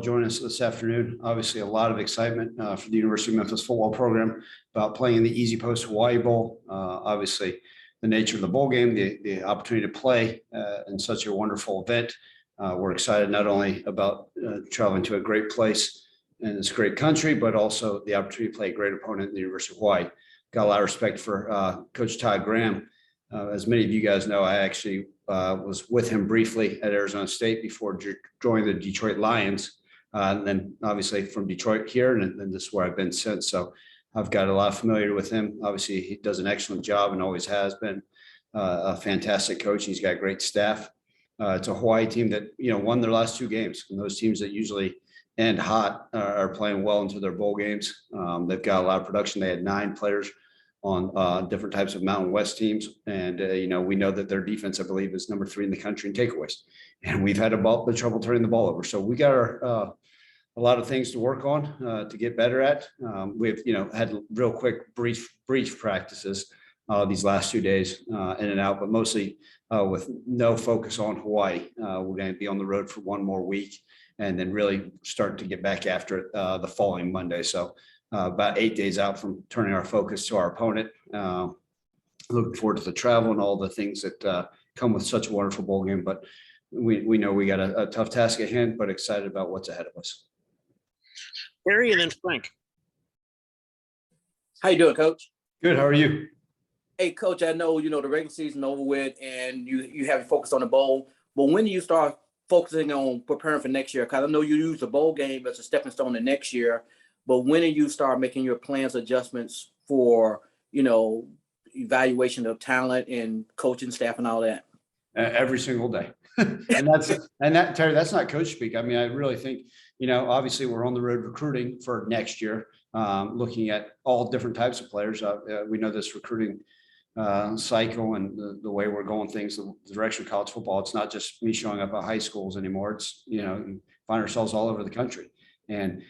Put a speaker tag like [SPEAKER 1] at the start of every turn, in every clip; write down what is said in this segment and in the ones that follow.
[SPEAKER 1] joining us this afternoon. Obviously, a lot of excitement for the University of Memphis football program about playing in the Easy Post Hawaii Bowl. Obviously, the nature of the bowl game, the opportunity to play in such a wonderful event. We're excited not only about traveling to a great place in this great country, but also the opportunity to play a great opponent in the University of Hawaii. Got a lot of respect for Coach Todd Graham. As many of you guys know, I actually was with him briefly at Arizona State before joining the Detroit Lions. And then obviously from Detroit here, and then this is where I've been since. So I've got a lot of familiarity with him. Obviously, he does an excellent job and always has been a fantastic coach. He's got great staff. It's a Hawaii team that, won their last two games. And those teams that usually end hot are playing well into their bowl games. They've got a lot of production. They had 9 players on different types of Mountain West teams. And, we know that their defense, I believe, is number 3 in the country in takeaways. And we've had the trouble turning the ball over. So we got a lot of things to work on to get better at. We've, had real quick brief practices these last 2 days in and out, but mostly with no focus on Hawaii. We're going to be on the road for one more week and then really start to get back after it the following Monday. So about 8 days out from turning our focus to our opponent. Looking forward to the travel and all the things that come with such a wonderful bowl game. But we know we got a tough task at hand, but excited about what's ahead of us.
[SPEAKER 2] Barry and then Frank.
[SPEAKER 3] How you doing, Coach?
[SPEAKER 1] Good. How are you?
[SPEAKER 3] Hey, Coach, I know, the regular season over with and you have focused on the bowl, but when do you start focusing on preparing for next year? Because I know you use the bowl game as a stepping stone to next year, but when do you start making your plans, adjustments for, evaluation of talent and coaching staff and all that?
[SPEAKER 1] Every single day. Terry, that's not coach speak. I mean, I really think, obviously we're on the road recruiting for next year, looking at all different types of players. We know this recruiting cycle and the way we're going things, the direction of college football. It's not just me showing up at high schools anymore. It's, find ourselves all over the country and,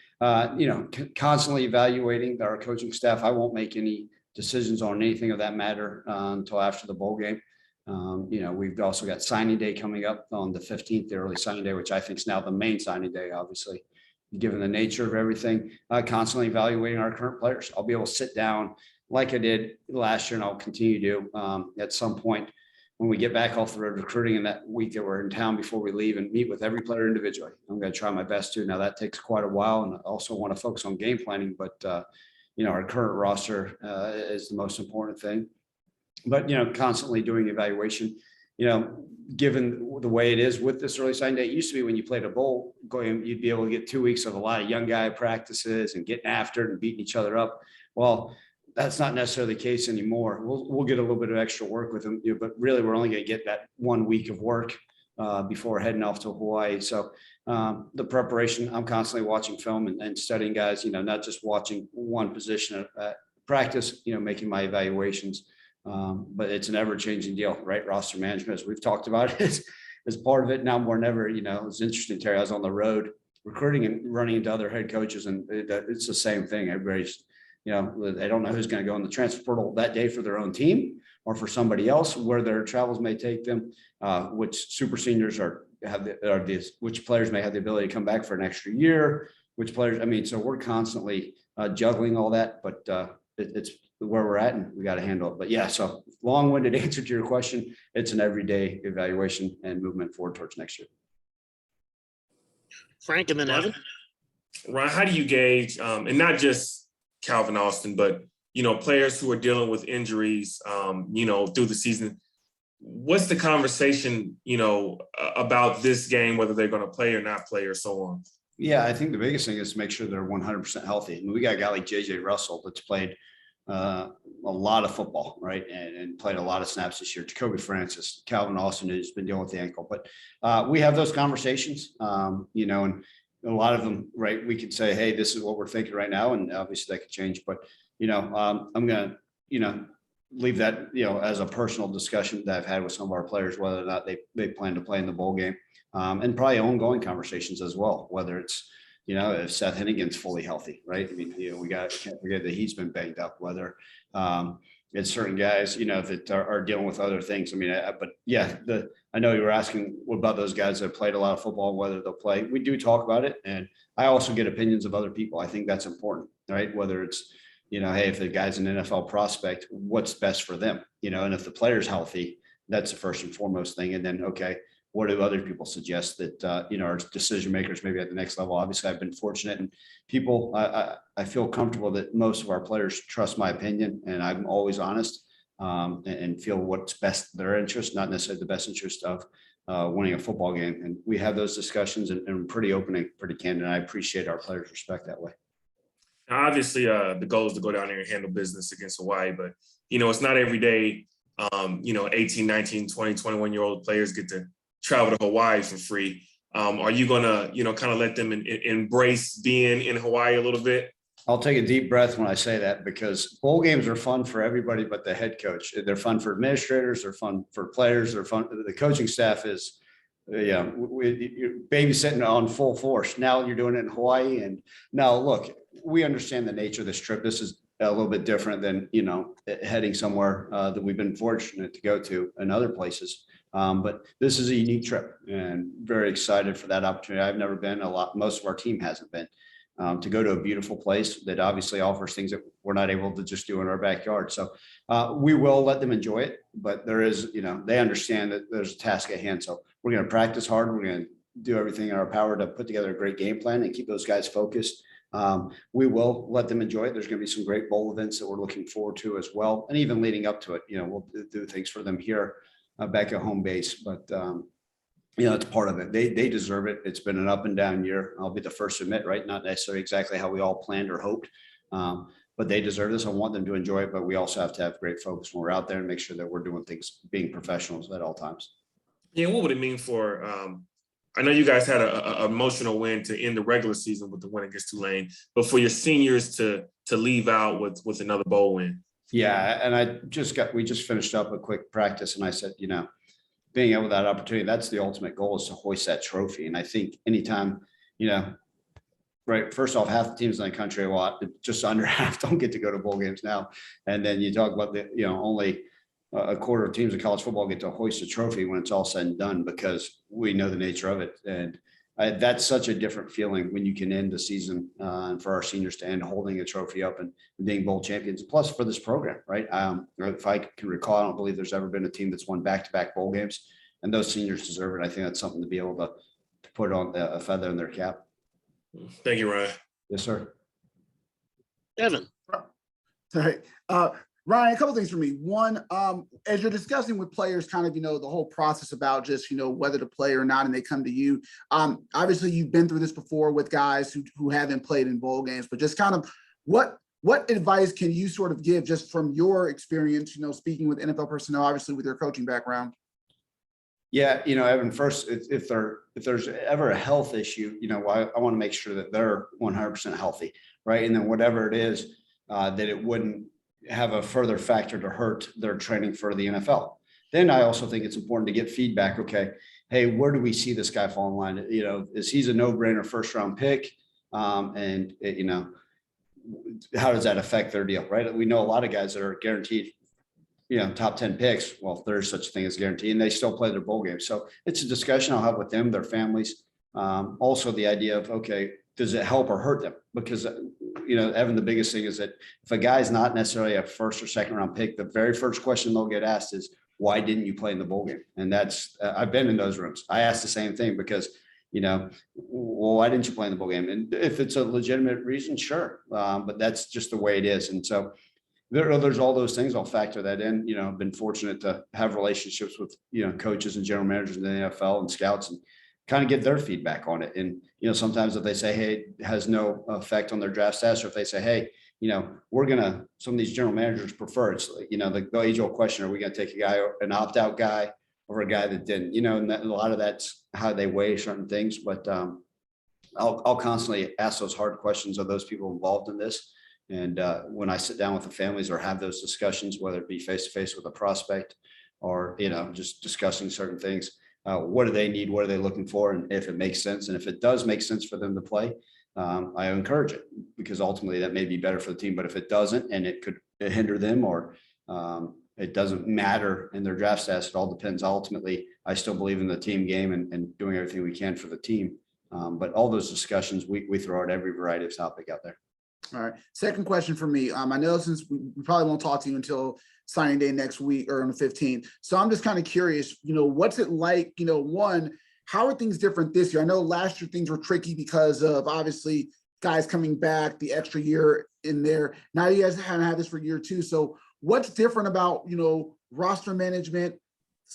[SPEAKER 1] constantly evaluating our coaching staff. I won't make any decisions on anything of that matter until after the bowl game. We've also got signing day coming up on the 15th, the early signing day, which I think is now the main signing day, obviously, given the nature of everything, constantly evaluating our current players. I'll be able to sit down like I did last year, and I'll continue to at some point when we get back off the road recruiting in that week that we're in town before we leave and meet with every player individually. I'm going to try my best to. Now that takes quite a while, and I also want to focus on game planning, but our current roster is the most important thing. But, constantly doing evaluation, given the way it is with this early signing day, it used to be when you played a bowl game, you'd be able to get 2 weeks of a lot of young guy practices and getting after it and beating each other up. Well, that's not necessarily the case anymore. We'll get a little bit of extra work with them, but really we're only going to get that 1 week of work before heading off to Hawaii. So the preparation, I'm constantly watching film and studying guys, not just watching one position at practice, making my evaluations. But it's an ever-changing deal, right? Roster management, as we've talked about, is part of it now more than ever. It's interesting, Terry. I was on the road recruiting and running into other head coaches, and it's the same thing. Everybody's, they don't know who's going to go in the transfer portal that day for their own team or for somebody else, where their travels may take them, which super seniors which players may have the ability to come back for an extra year, which players. So we're constantly juggling all that, but it's where we're at and we got to handle it. But yeah, so long-winded answer to your question. It's an everyday evaluation and movement forward towards next year.
[SPEAKER 2] Frank and then Evan.
[SPEAKER 4] Ron, how do you gauge, and not just Calvin Austin, but, players who are dealing with injuries, through the season? What's the conversation, about this game, whether they're going to play or not play or so on?
[SPEAKER 1] Yeah, I think the biggest thing is to make sure they're 100% healthy. I mean, we got a guy like JJ Russell that's played a lot of football, right? And played a lot of snaps this year. Jacoby Francis, Calvin Austin has been dealing with the ankle, but we have those conversations, and a lot of them, right? We could say, hey, this is what we're thinking right now. And obviously that could change, but, I'm going to, leave that, as a personal discussion that I've had with some of our players, whether or not they plan to play in the bowl game, and probably ongoing conversations as well, whether it's, if Seth Hennigan's fully healthy, right? I mean, can't forget that he's been banged up, whether, it's certain guys, that are dealing with other things. I mean, but yeah, I know you were asking about those guys that played a lot of football, whether they'll play. We do talk about it. And I also get opinions of other people. I think that's important, right? Whether it's, hey, if the guy's an NFL prospect, what's best for them, and if the player's healthy, that's the first and foremost thing. And then, okay, what do other people suggest that, are decision makers maybe at the next level? Obviously, I've been fortunate, and people, I feel comfortable that most of our players trust my opinion, and I'm always honest, and feel what's best their interest, not necessarily the best interest of winning a football game. And we have those discussions, and pretty open and pretty candid. And I appreciate our players' respect that way.
[SPEAKER 4] Now, obviously, the goal is to go down there and handle business against Hawaii, but, it's not every day, 18, 19, 20, 21-year-old players get to travel to Hawaii for free. Are you going to, kind of let them embrace being in Hawaii a little bit?
[SPEAKER 1] I'll take a deep breath when I say that, because bowl games are fun for everybody but the head coach. They're fun for administrators, they're fun for players, they're fun. The coaching staff is, you're babysitting on full force. Now you're doing it in Hawaii. And now, look, we understand the nature of this trip. This is a little bit different than, heading somewhere that we've been fortunate to go to in other places. But this is a unique trip, and very excited for that opportunity. I've never been, most of our team hasn't been, to go to a beautiful place that obviously offers things that we're not able to just do in our backyard. So we will let them enjoy it, but there is, they understand that there's a task at hand. So we're going to practice hard. We're going to do everything in our power to put together a great game plan and keep those guys focused. We will let them enjoy it. There's going to be some great bowl events that we're looking forward to as well. And even leading up to it, we'll do things for them here back at home base. But, it's part of it. They deserve it. It's been an up and down year. I'll be the first to admit, right? Not necessarily exactly how we all planned or hoped, but they deserve this. I want them to enjoy it, but we also have to have great focus when we're out there and make sure that we're doing things, being professionals at all times.
[SPEAKER 4] Yeah, what would it mean for, I know you guys had a emotional win to end the regular season with the win against Tulane, but for your seniors to leave out with another bowl win?
[SPEAKER 1] Yeah, and we just finished up a quick practice, and I said, being able that opportunity, that's the ultimate goal, is to hoist that trophy. And I think anytime, right, first off, half the teams in the country, just under half don't get to go to bowl games now. And then you talk about only a quarter of teams in college football get to hoist a trophy when it's all said and done, because we know the nature of it. And that's such a different feeling when you can end the season, and for our seniors to end holding a trophy up and being bowl champions. Plus for this program, right? If I can recall, I don't believe there's ever been a team that's won back-to-back bowl games, and those seniors deserve it. I think that's something to be able to put on a feather in their cap.
[SPEAKER 4] Thank you, Ryan.
[SPEAKER 1] Yes, sir.
[SPEAKER 2] Evan.
[SPEAKER 5] All right. Ryan, a couple things for me. One, as you're discussing with players, kind of, the whole process about just, whether to play or not, and they come to you. Obviously, you've been through this before with guys who haven't played in bowl games, but just kind of what advice can you sort of give just from your experience, speaking with NFL personnel, obviously with your coaching background?
[SPEAKER 1] Yeah, Evan, first, if there's ever a health issue, I want to make sure that they're 100% healthy, right? And then whatever it is, that it wouldn't have a further factor to hurt their training for the NFL. Then I also think it's important to get feedback. Okay, hey, where do we see this guy fall in line? Is he's a no-brainer first-round pick? And how does that affect their deal, right? We know a lot of guys that are guaranteed, top 10 picks. Well, there's such a thing as guarantee, and they still play their bowl games. So it's a discussion I'll have with them, their families. Also the idea of, okay, does it help or hurt them? Because, Evan, the biggest thing is that if a guy's not necessarily a first or second round pick, the very first question they'll get asked is, why didn't you play in the bowl game? And that's, I've been in those rooms. I asked the same thing because, well, why didn't you play in the bowl game? And if it's a legitimate reason, sure. But that's just the way it is. And so there's all those things. I'll factor that in. I've been fortunate to have relationships with, coaches and general managers in the NFL and scouts, and kind of get their feedback on it. And, sometimes if they say, hey, it has no effect on their draft status, or if they say, hey, some of these general managers prefer, it's, the age old question, are we going to take an opt-out guy or a guy that didn't, and a lot of that's how they weigh certain things. But I'll constantly ask those hard questions of those people involved in this. And when I sit down with the families or have those discussions, whether it be face-to-face with a prospect or, just discussing certain things, what do they need? What are they looking for? And if it makes sense, and if it does make sense for them to play, I encourage it, because ultimately that may be better for the team. But if it doesn't, and it could hinder them or It doesn't matter in their draft status. It all depends. Ultimately, I still believe in the team game and doing everything we can for the team. But all those discussions, we throw out every variety of topic out there.
[SPEAKER 5] All right. Second question for me. I know since we probably won't talk to you until signing day next week or on the 15th. So I'm just kind of curious, what's it like, one, how are things different this year? I know last year things were tricky because of obviously guys coming back, the extra year in there. Now you guys haven't had this for year two. So what's different about, roster management,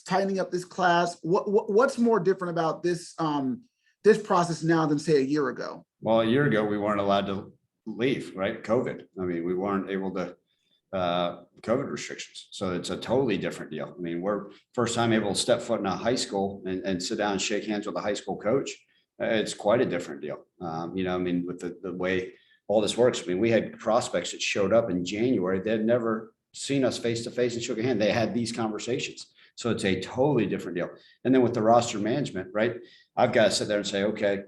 [SPEAKER 5] tightening up this class? What's more different about this, this process now than say a year ago?
[SPEAKER 1] Well, a year ago, we weren't allowed to leave, right? COVID. I mean, we weren't able to, COVID restrictions. So it's a totally different deal. I mean, we're first time able to step foot in a high school and sit down and shake hands with a high school coach. It's quite a different deal. I mean, with the way all this works, I mean, we had prospects that showed up in January. They'd never seen us face to face and shook a hand. They had these conversations. So it's a totally different deal. And then with the roster management, right? I've got to sit there and say, okay,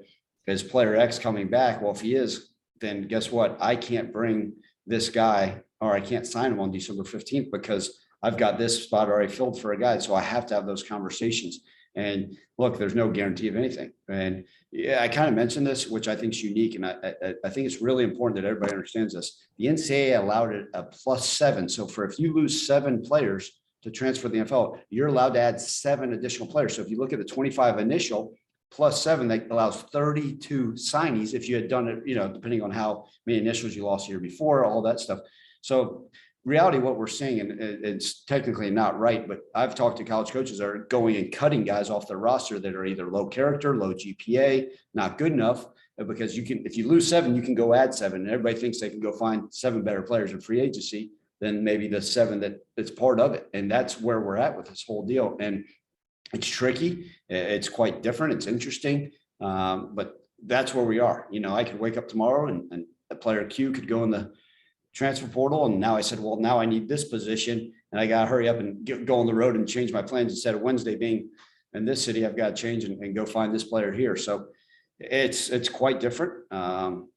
[SPEAKER 1] is player X coming back? Well, if he is, then guess what? I can't bring this guy or I can't sign him on December 15th because I've got this spot already filled for a guy. So I have to have those conversations. And look, there's no guarantee of anything. And yeah, I kind of mentioned this, which I think is unique. And I think it's really important that everybody understands this. The NCAA allowed it a +7. So if you lose 7 players to transfer the NFL, you're allowed to add 7 additional players. So if you look at the 25 initial +7, that allows 32 signees. If you had done it, depending on how many initials you lost the year before, all that stuff. So reality, what we're seeing, and it's technically not right, but I've talked to college coaches that are going and cutting guys off their roster that are either low character, low GPA, not good enough, because if you lose 7, you can go add 7. And everybody thinks they can go find 7 better players in free agency than maybe the 7 that's part of it. And that's where we're at with this whole deal. And it's tricky. It's quite different. It's interesting. But that's where we are. I could wake up tomorrow and a player Q could go in the transfer portal. And now I said, well, now I need this position and I got to hurry up and go on the road and change my plans. Instead of Wednesday being in this city, I've got to change and go find this player here. So it's quite different.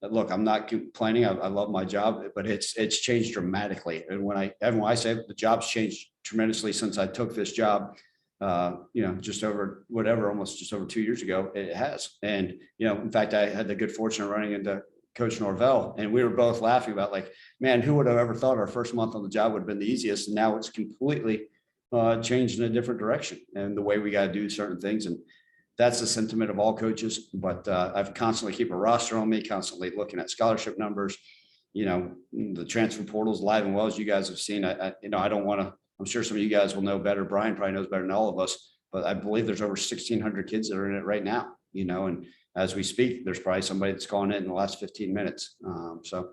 [SPEAKER 1] Look, I'm not complaining. I love my job, but it's changed dramatically. And when I say the job's changed tremendously since I took this job, just over almost just over 2 years ago, it has. And, in fact, I had the good fortune of running into Coach Norvell, and we were both laughing about like, man, who would have ever thought our first month on the job would have been the easiest? And now it's completely changed in a different direction and the way we got to do certain things. And that's the sentiment of all coaches. But I've constantly keep a roster on me, constantly looking at scholarship numbers, the transfer portals live and well, as you guys have seen. I don't want to, I'm sure some of you guys will know better. Brian probably knows better than all of us, but I believe there's over 1,600 kids that are in it right now, and as we speak, there's probably somebody that's gone in the last 15 minutes. So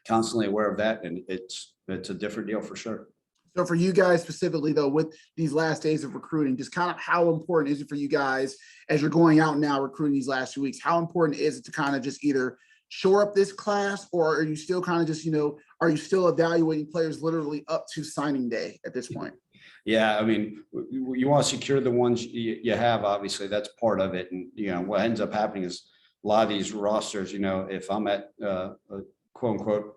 [SPEAKER 1] constantly aware of that. And it's a different deal for sure.
[SPEAKER 5] So for you guys specifically though, with these last days of recruiting, just kind of how important is it for you guys as you're going out now recruiting these last 2 weeks? How important is it to kind of just either shore up this class, or are you still kind of just, are you still evaluating players literally up to signing day at this point?
[SPEAKER 1] Yeah, I mean, you want to secure the ones you have, obviously, that's part of it. And, what ends up happening is a lot of these rosters, if I'm at a quote unquote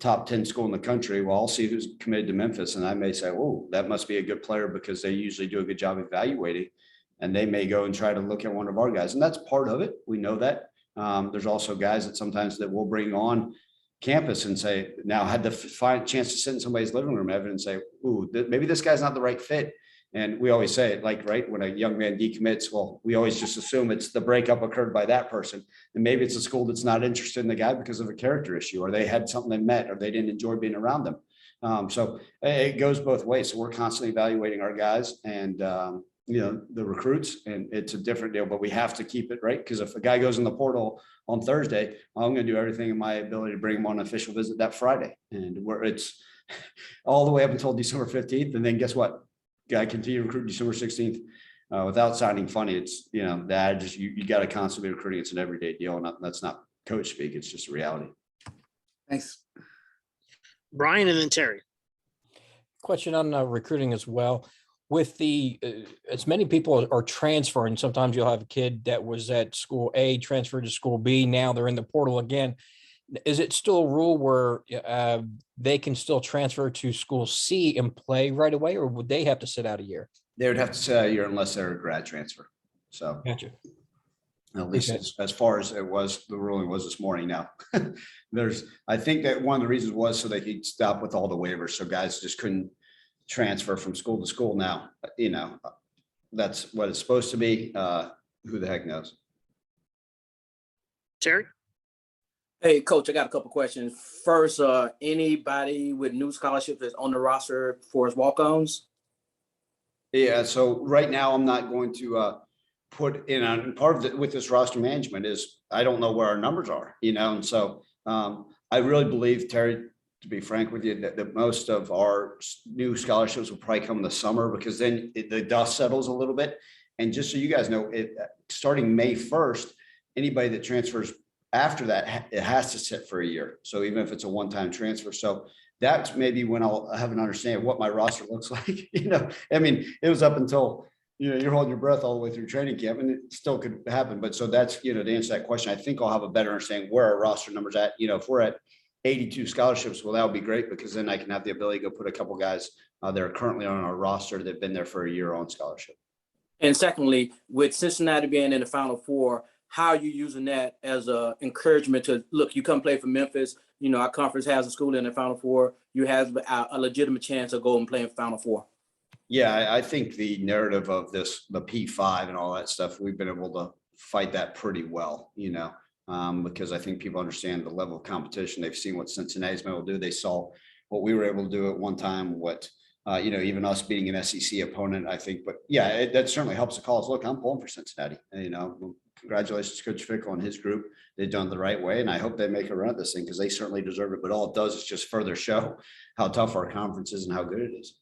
[SPEAKER 1] top 10 school in the country, well, I'll see who's committed to Memphis. And I may say, oh, that must be a good player because they usually do a good job evaluating. And they may go and try to look at one of our guys. And that's part of it. We know that. There's also guys that sometimes that we'll bring on campus and say, now had the chance to sit in somebody's living room, Evan, and say, ooh, maybe this guy's not the right fit. And we always say it, like, right, when a young man decommits, well, we always just assume it's the breakup occurred by that person. And maybe it's a school that's not interested in the guy because of a character issue, or they had something they met, or they didn't enjoy being around them. So it goes both ways. So we're constantly evaluating our guys and, the recruits, and it's a different deal, but we have to keep it right. Because if a guy goes in the portal on Thursday, I'm going to do everything in my ability to bring him on an official visit that Friday. And it's all the way up until December 15th. And then guess what? Guy continue to recruit December 16th without signing funny. It's, that just, you got to constantly be recruiting. It's an everyday deal. And that's not coach speak. It's just a reality.
[SPEAKER 5] Thanks.
[SPEAKER 2] Brian and then Terry.
[SPEAKER 6] Question on recruiting as well. With the as many people are transferring, sometimes you'll have a kid that was at school A transferred to school B. Now they're in the portal again. is it still a rule where they can still transfer to school C and play right away, or would they have to sit out a year?
[SPEAKER 1] They would have to say a year unless they're a grad transfer. So
[SPEAKER 6] Gotcha.
[SPEAKER 1] at least
[SPEAKER 6] Okay.
[SPEAKER 1] as far as it was, the ruling was this morning now. I think that one of the reasons was so they could stop with all the waivers. So guys just couldn't transfer from school to school now. That's what it's supposed to be. Who the heck knows?
[SPEAKER 2] Terry?
[SPEAKER 3] Hey, Coach, I got a couple questions. First, anybody with new scholarships that's on the roster for his walk-ons?
[SPEAKER 1] Yeah, so right now I'm not going to put in on part of it with this roster management is I don't know where our numbers are, and so I really believe, Terry, to be frank with you, that most of our new scholarships will probably come in the summer because then the dust settles a little bit. And just so you guys know, starting May 1st, anybody that transfers after that, it has to sit for a year. So even if it's a one-time transfer. So that's maybe when I'll have an understanding of what my roster looks like. I mean, it was up until, you're holding your breath all the way through training camp and it still could happen. But so that's, to answer that question, I think I'll have a better understanding where our roster numbers at. If we're at 82 scholarships, well, that would be great because then I can have the ability to go put a couple guys that are currently on our roster that have been there for a year on scholarship.
[SPEAKER 3] And secondly, with Cincinnati being in the Final Four, how are you using that as a encouragement to look? You come play for Memphis. Our conference has a school in the Final Four. You have a legitimate chance of going and playing Final Four.
[SPEAKER 1] Yeah, I think the narrative of this, the P5 and all that stuff, we've been able to fight that pretty well, because I think people understand the level of competition. They've seen what Cincinnati's been able to do. They saw what we were able to do at one time, what, even us beating an SEC opponent, I think. But yeah, that certainly helps the cause. Look, I'm pulling for Cincinnati. Congratulations, Coach Fickle and his group. They've done it the right way, and I hope they make a run at this thing because they certainly deserve it. But all it does is just further show how tough our conference is and how good it is.